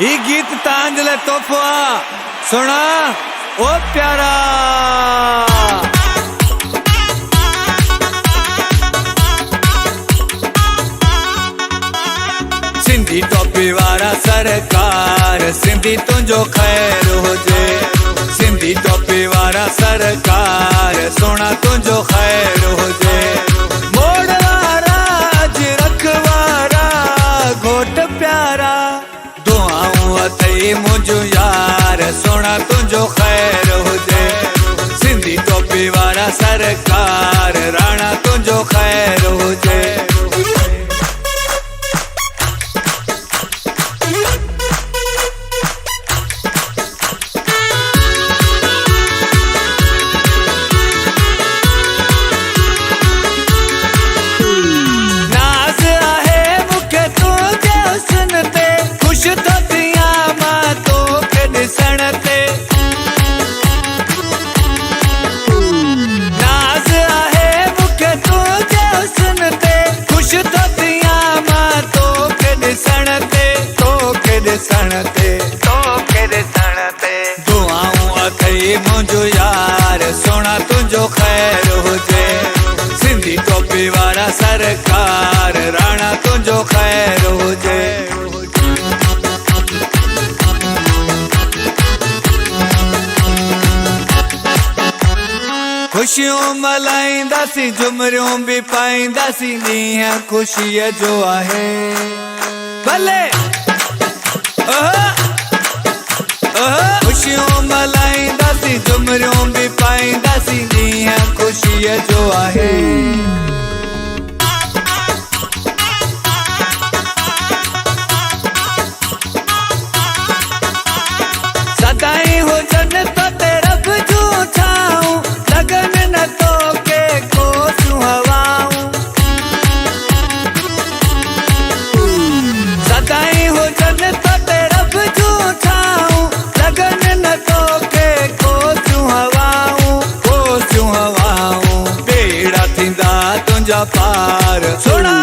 ये गीत तांजले तोहफा सुना ओ प्यारा। सिंधी टोपी वारा सरकार सिंधी तुझो खैर हुजे। सिंधी टोपी वारा सरकार सोना तुझो खैर हुजे। मोड़ वारा अज रखवारा घोट प्यारा दुआऊं अथई मुझो यार सोना तुझो खैर हुजे। सिंधी टोपी वारा सरकार राणा तुझो खैर हुजे। दुआऊं अथई मुझो यार सोना तुझो खैर हुजे। सिंधी टोपी वारा सरकार राणा तुझो खैर हुजे। खुशियों मल्हाईंदासीं झुमरियूं भी पाईंदासीं ॾींहुं ख़ुशीअ जो आहे। भले खुशियों मल्हाईंदासीं झुमरियूं भी पाईंदासीं ॾींहुं ख़ुशीअ जो आहे। सदाईं हुजनि तो ते रब जूं छाऊं लगन न तोखे कोसियूं हवाऊं। सदाईं हुजनि तो ते रब जूं छाऊं लगन न तोखे कोसियूं हवाऊं। कोसियूं हवाऊं बेड़ा थींदा तुंहिंजा पार सोना।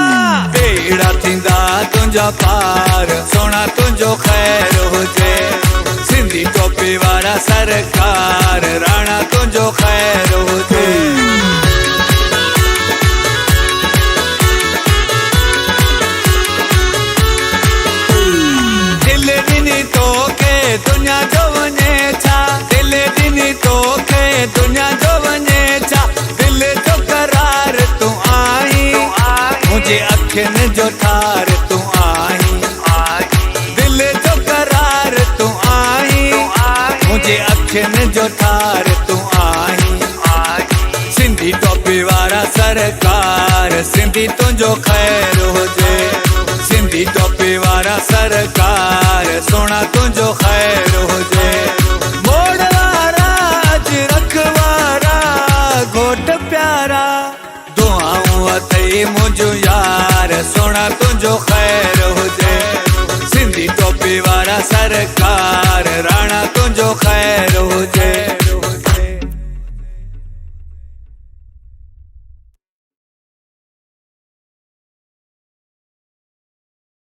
बेड़ा थींदा तुंहिंजा पार सोना तुंहिंजो खैर हुजे। सिंधी टोपी वारा सरकार राणा तुंहिंजो खैर हुजे। दिल ॾिनी तोखे दुनिया जो वञे छा। दिल ॾिनी तोखे दुनिया जो वञे छा। दिल जो करार तूं आहीं मुंहिंजे अखियुनि जो ठार तूं आहीं। दिल जो करार तूं आहीं मुंहिंजे अखियुनि जो ठार तूं आहीं। सिंधी टोपी वारा सरकार सिंधी तुंहिंजो खैर हुजे। सिंधी टोपी वारा सरकार सोना तुंहिंजो खैर हुजे।